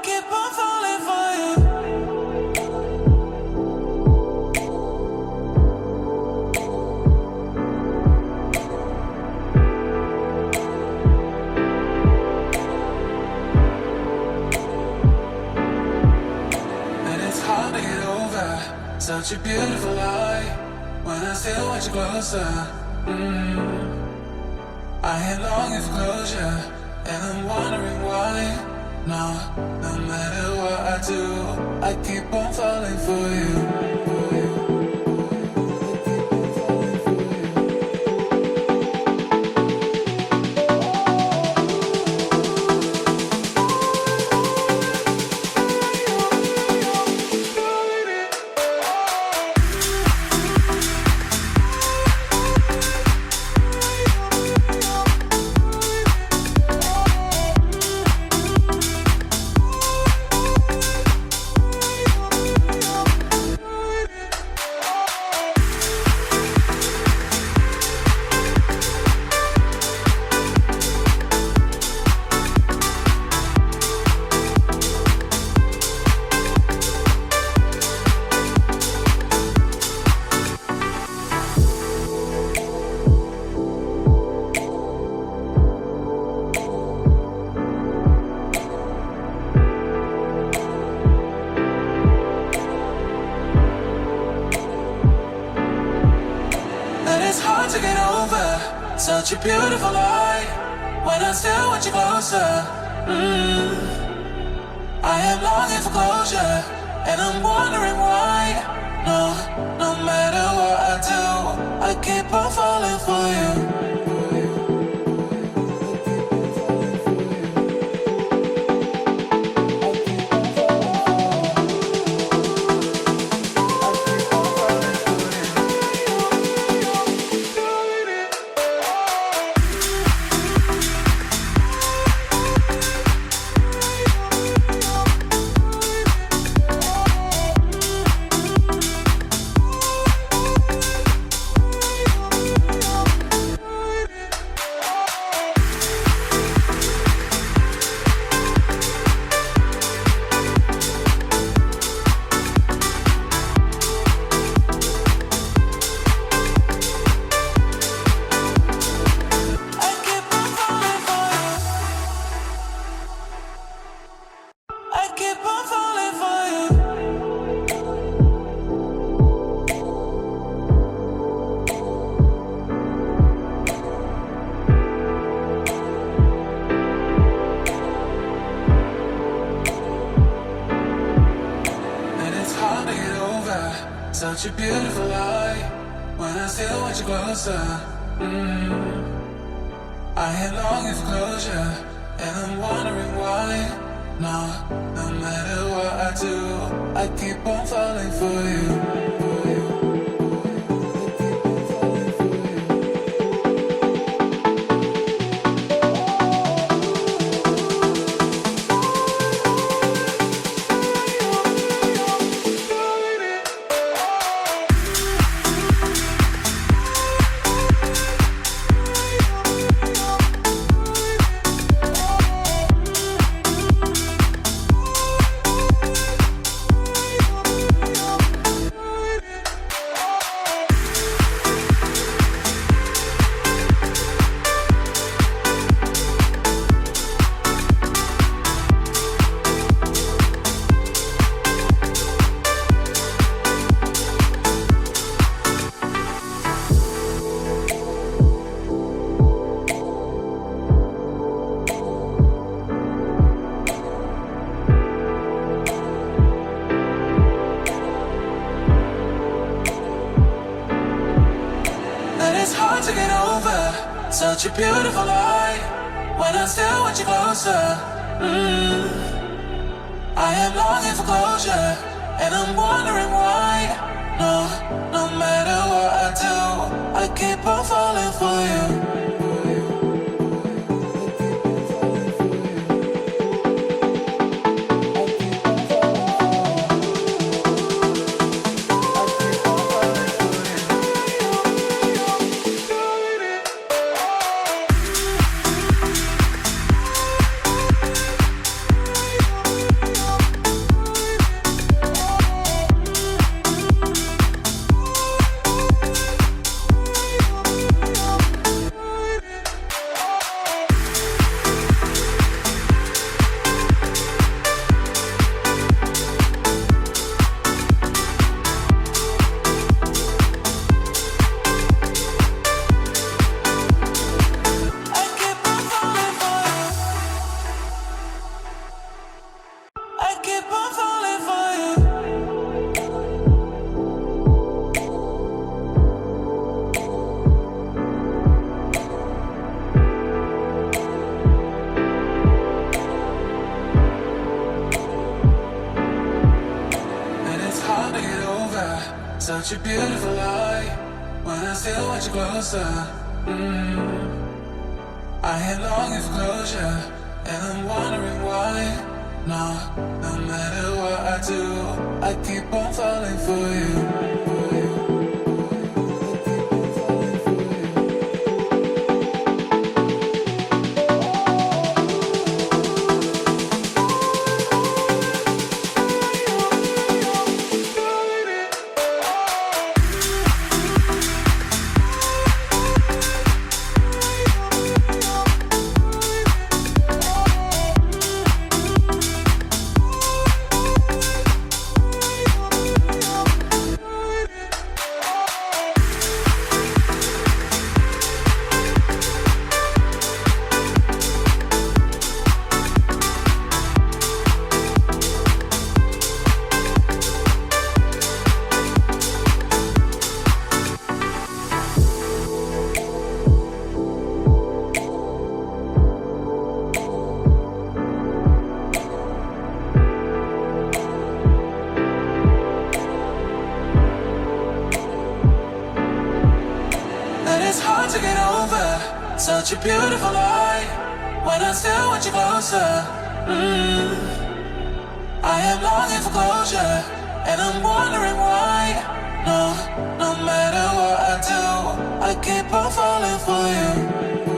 keep on falling for you. And it's hard to get over such a beautiful lie when I still want you closer. I am longing for closure, and I'm wondering why. No, no matter what I do, I keep on falling for you. To get over such a beautiful lie when I still want you closer. I am longing for closure, and I'm wondering why. No, no matter what I do, I keep on falling for you. Such a beautiful lie when I still want you closer. I am longing for closure, and I'm wondering why. No, no matter what I do, I keep on falling for you. To get over such a beautiful lie when I still want you closer. I am longing for closure, and I'm wondering why. No, no matter what I do, I keep on falling for you. such a beautiful light. When I still want you closer, I am longing for closure, and I'm wondering why. No, no matter what I do, I keep on falling for you. To get over such a beautiful light. When I still want you closer, I am longing for closure, and I'm wondering why. No, no matter what I do, I keep on falling for you.